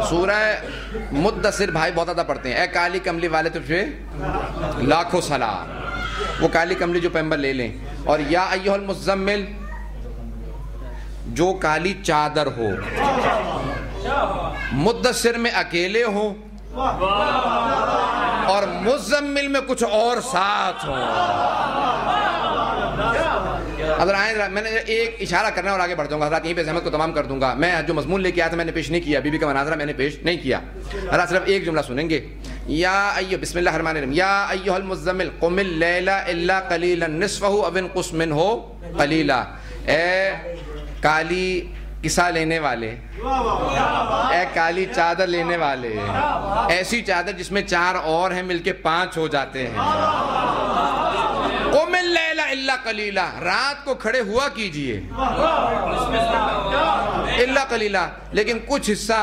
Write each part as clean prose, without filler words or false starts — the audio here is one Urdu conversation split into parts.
سورہ مدثر بھائی بہت زیادہ پڑھتے ہیں. اے کالی کملی والے تجھے لاکھوں سلام. وہ کالی کملی جو پیغمبر لے لیں. اور یا ایھا المزمل جو کالی چادر ہو, مدثر میں اکیلے ہو اور مزمل میں کچھ اور ساتھ ہو. حضرت آئیں, میں نے ایک اشارہ کرنا اور آگے بڑھ جاؤں گا. حضرات یہیں پہ زحمت کو تمام کر دوں گا. میں جو مضمون لے کے آیا تھا میں نے پیش نہیں کیا, بی بی کا مناظرہ میں نے پیش نہیں کیا. حضرات صرف ایک جملہ سنیں گے. یا ایھا, بسم اللہ الرحمن الرحیم, یا ایھا المزمل قم اللیل الا قلیلا نصفہ او انقص منہ قلیلا. اے کالی کسا لینے والے, اے کالی چادر لینے والے, ایسی چادر جس میں 4 اور ہیں مل کے 5 ہو جاتے ہیں. قم اللیل الا قلیلا, رات کو کھڑے ہوا کیجئے الا قلیلا, لیکن کچھ حصہ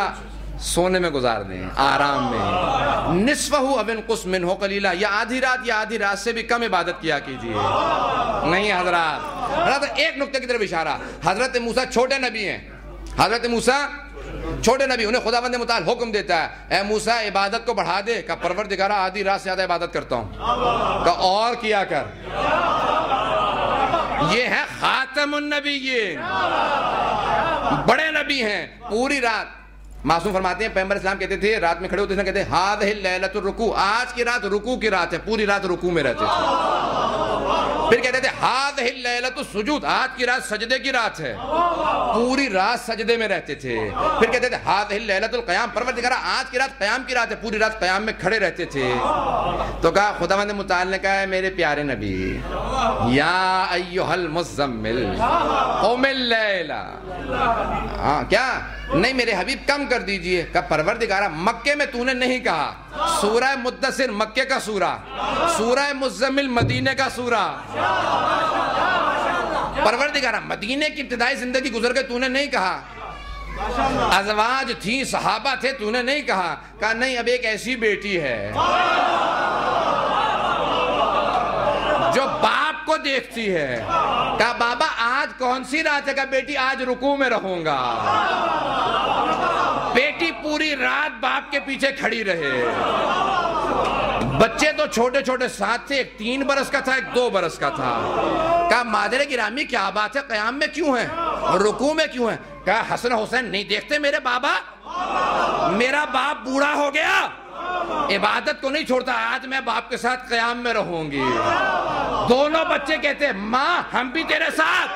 سونے میں گزار دیں, آرام میں. نصفہ او انقص منہ قلیلا, یا آدھی رات سے بھی کم عبادت کیا کیجئے. نہیں حضرات, حضرت ایک نکتے کی طرف اشارہ. حضرت موسیٰ چھوٹے نبی ہیں, حضرت موسیٰ چھوٹے نبی, انہیں خداوند متعال حکم دیتا ہے اے موسیٰ عبادت کو بڑھا دے. کہ پروردگارہ آدھی رات سے زیادہ عبادت کرتا ہوں. کہ اور کیا کر. یہ ہے خاتم النبیین, بڑے نبی ہیں. پوری رات معصوم فرماتے ہیں پیغمبر اسلام کہتے تھے, رات میں کھڑے ہوتے تھے, کہتے ہیں ہذہ اللیلۃ الرکوع, آج کی رات رکوع کی رات ہے. پوری رات رکوع میں رہتے تھے. پھر کہتے تھے ہذہ اللیلۃ السجود, آج کی رات سجدے کی رات ہے. پوری رات سجدے میں رہتے تھے. پھر کہتے تھے ہذہ اللیلۃ القیام, پروردگارہ آج کی رات قیام کی رات ہے. پوری رات قیام میں کھڑے رہتے تھے. تو کہا خداوند متعال نے کہا ہے میرے پیارے نبی, یا ایھا المزمل قم اللیل, ہاں کیا نہیں میرے حبیب کم کر دیجئے. کہ پروردگارہ مکے میں تو نے نہیں کہا, سورہ مدثر مکے کا سورہ, سورہ مزمل مدینے کا سورہ. پروردگارہ مدینے کی ابتدائی زندگی گزر گئے, تو نے نہیں کہا. ازواج تھیں, صحابہ تھے, تو نے نہیں کہا. کہا نہیں اب ایک ایسی بیٹی ہے جو باپ کو دیکھتی ہے. کہا بابا آج کون سی رات ہے؟ کہا بیٹی آج رکوع میں رہوں گا. بیٹی پوری رات باپ کے پیچھے کھڑی رہے. بچے تو چھوٹے چھوٹے ساتھ تھے, ایک 3 برس کا تھا, ایک 2 برس کا تھا. کہا مادر گرامی کیا بات ہے, قیام میں کیوں ہیں, رکوع میں کیوں ہیں؟ کہا حسن حسین نہیں دیکھتے میرے بابا, میرا باپ بوڑھا ہو گیا, عبادت کو نہیں چھوڑتا, آج میں باپ کے ساتھ قیام میں رہوں گی. دونوں بچے کہتے ہیں ماں ہم بھی تیرے ساتھ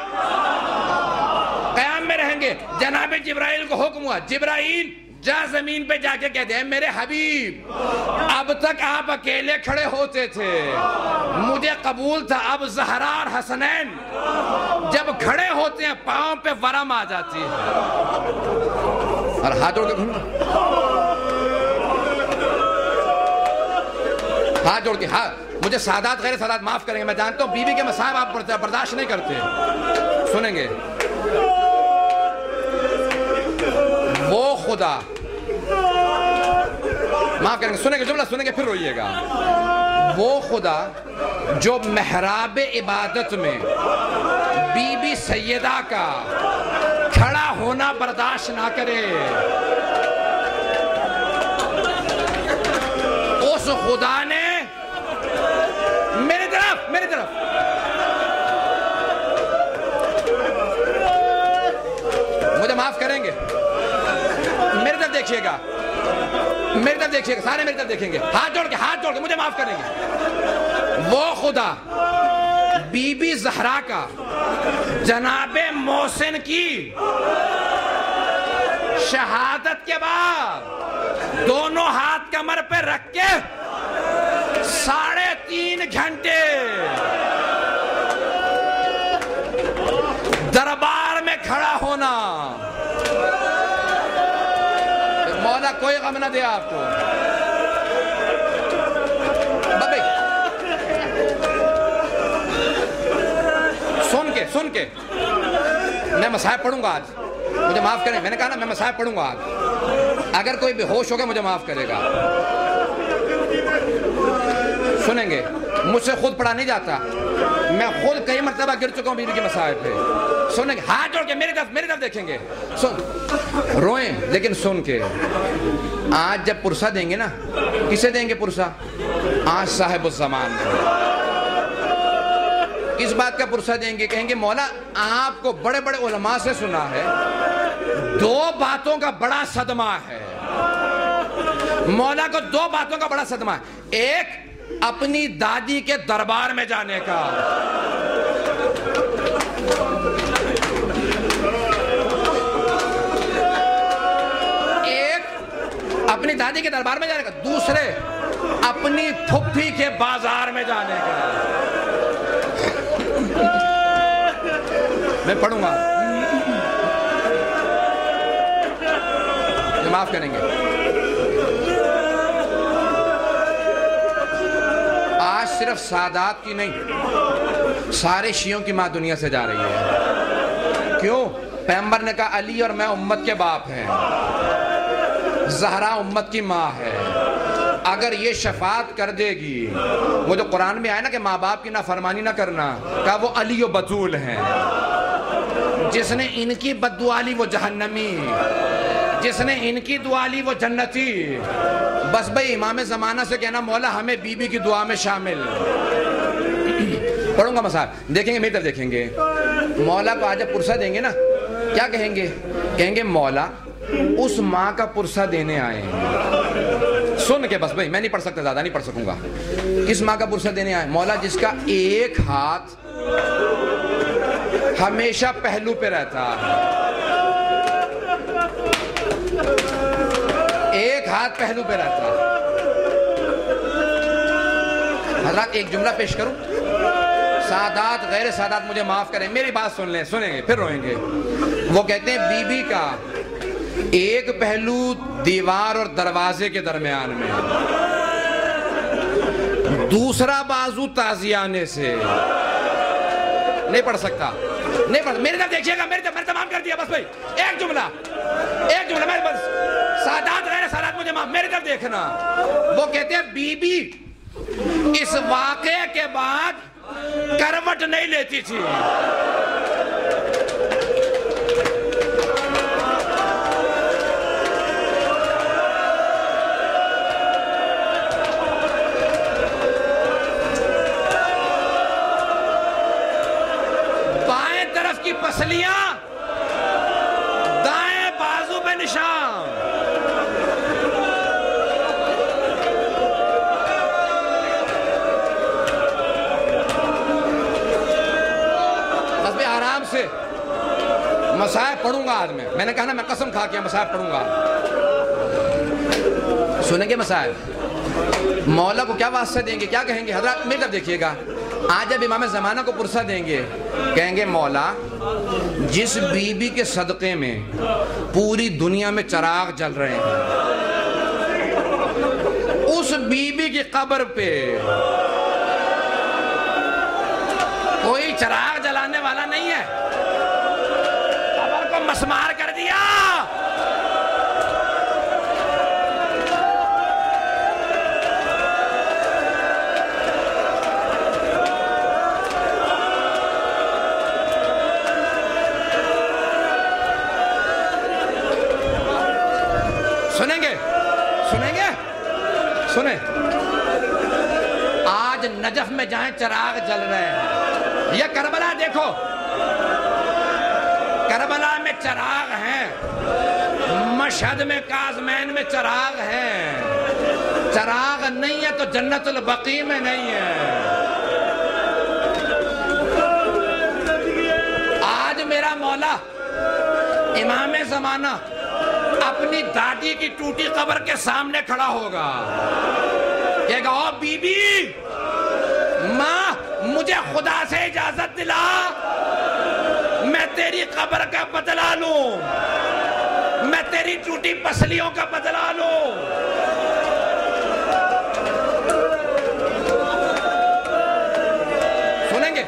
قیام میں رہیں گے. جناب جبرائیل کو حکم ہوا, جبرائیل جا زمین پہ جا کے کہتے ہیں میرے حبیب اب تک آپ اکیلے کھڑے ہوتے تھے, مجھے قبول تھا, اب زہرا اور حسنین جب کھڑے ہوتے ہیں پاؤں پہ ورم آ جاتی ہے. اور ہاتھ جوڑ کے ہاتھ جوڑ کے, ہاں مجھے سادات غیر سادات معاف کریں گے, میں جانتا ہوں بی بی کے مصائب آپ برداشت نہیں کرتے. سنیں گے وہ خدا, معاف کریں گے, سنیں گے جملہ سنیں گے پھر روئیے گا. وہ خدا جو محراب عبادت میں بی بی سیدہ کا کھڑا ہونا برداشت نہ کرے, اس خدا نے میری طرف مجھے معاف کریں گے, میری طرف دیکھیے گا, سارے میری طرف دیکھیں گے, ہاتھ جوڑ کے مجھے معاف کریں گے. وہ خدا بی بی زہرا کا جناب محسن کی شہادت کے بعد دونوں ہاتھ کمر پہ رکھ کے 3.5 گھنٹے دربار میں کھڑا ہونا. مولا کوئی غم نہ دے آپ کو. سن کے میں مصائب پڑھوں گا آج, مجھے معاف کریں, میں نے کہا نا میں مصائب پڑھوں گا آج. اگر کوئی بے ہوش ہو گیا مجھے معاف کرے گا. سنیں گے, مجھ سے خود پڑھا نہیں جاتا, میں خود کئی مرتبہ گر چکا ہوں بیوی کے مسائل پہ. سنیں گے ہاتھ جوڑ کے میری طرف دیکھیں گے, روئیں لیکن سن کے. آج جب پرسہ دیں گے نا, کسے دیں گے پرسہ؟ آج صاحب الزمان کو. کس بات کا پرسہ دیں گے؟ کہیں گے مولا آپ کو بڑے بڑے علماء سے سنا ہے 2 باتوں کا بڑا صدمہ ہے. مولا کو 2 باتوں کا بڑا صدمہ ہے. ایک اپنی دادی کے دربار میں جانے کا, اپنی دادی کے دربار میں جانے کا. دوسرے اپنی پھپھی کے بازار میں جانے کا. میں پڑھوں گا, معاف کریں گے. آج صرف سادات کی نہیں, سارے شیعوں کی ماں دنیا سے جا رہی ہے. کیوں؟ پیغمبر نے کہا علی اور میں امت کے باپ ہیں, زہرا امت کی ماں ہے. اگر یہ شفاعت کر دے گی, وہ جو قرآن میں آیا نا کہ ماں باپ کی نافرمانی نہ کرنا, کہا وہ علی و بطول ہیں. جس نے ان کی بد دعا لی وہ جہنمی, جس نے ان کی دعا لی وہ جنتی. بس بھئی امام زمانہ سے کہنا مولا ہمیں بی بی کی دعا میں شامل. پڑھوں گا مسائل, دیکھیں گے میری طرف دیکھیں گے. مولا کو آج جب پرسہ دیں گے نا, کیا کہیں گے؟ کہیں گے مولا اس ماں کا پرسہ دینے آئے ہیں. سن کے بس بھئی, میں نہیں پڑھ سکتا, زیادہ نہیں پڑھ سکوں گا. کس ماں کا پرسہ دینے آئے؟ مولا جس کا ایک ہاتھ ہمیشہ پہلو پہ رہتا ہے, ایک ہاتھ پہلو پہ رہتا ہے. حضرات ایک جملہ پیش کروں, سادات غیر سادات مجھے معاف کریں, میری بات سن لیں, سنیں گے پھر روئیں گے. وہ کہتے ہیں بی بی کا ایک پہلو دیوار اور دروازے کے درمیان میں, دوسرا بازو تازیانے سے. نہیں پڑھ سکتا, نہیں پڑھ. میری طرف دیکھیے گا, میری طرف, میں تمام کر دیا بس بھائی. ایک جملہ میں بس, سادات غیر سادات مجھے معاف, میری طرف دیکھنا. وہ کہتے ہیں بی بی اس واقعے کے بعد کروٹ نہیں لیتی تھی. بائیں طرف کی پسلیاں, دائیں بازو پہ نشان. سے مسائل پڑھوں گا آج میں نے کہا نا میں قسم کھا کے مسائل پڑھوں گا. سنیں گے مسائل, مولا کو کیا واسطہ دیں گے, کیا کہیں گے؟ حضرات میری طرف دیکھیے گا. آج جب امام زمانہ کو پرسہ دیں گے, کہیں گے مولا جس بی بی کے صدقے میں پوری دنیا میں چراغ جل رہے ہیں, اس بی بی کی قبر پہ کوئی چراغ جلانے والا نہیں ہے. قبر کو مسمار کر دیا. سنیں گے, سنیں گے, سنیں. آج نجف میں جائیں چراغ جل رہے ہیں. یہ کربلا دیکھو, کربلا میں چراغ ہیں, مشہد میں کاظمین میں چراغ ہیں. چراغ نہیں ہے تو جنت البقیع میں نہیں ہے. آج میرا مولا امام زمانہ اپنی دادی کی ٹوٹی قبر کے سامنے کھڑا ہوگا, کہے گا او بی بی, ماں مجھے خدا سے اجازت دلا, میں تیری قبر کا بدلہ لوں, میں تیری ٹوٹی پسلیوں کا بدلہ لوں. سنیں گے,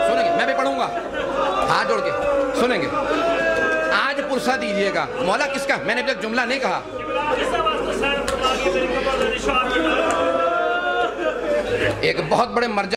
سنیں گے, میں بھی پڑھوں گا ہاتھ جوڑ کے, سنیں گے. آج غصہ دیجئے گا. مولا کس کا؟ میں نے ابھی تک جملہ نہیں کہا. ایک بہت بڑے مرجع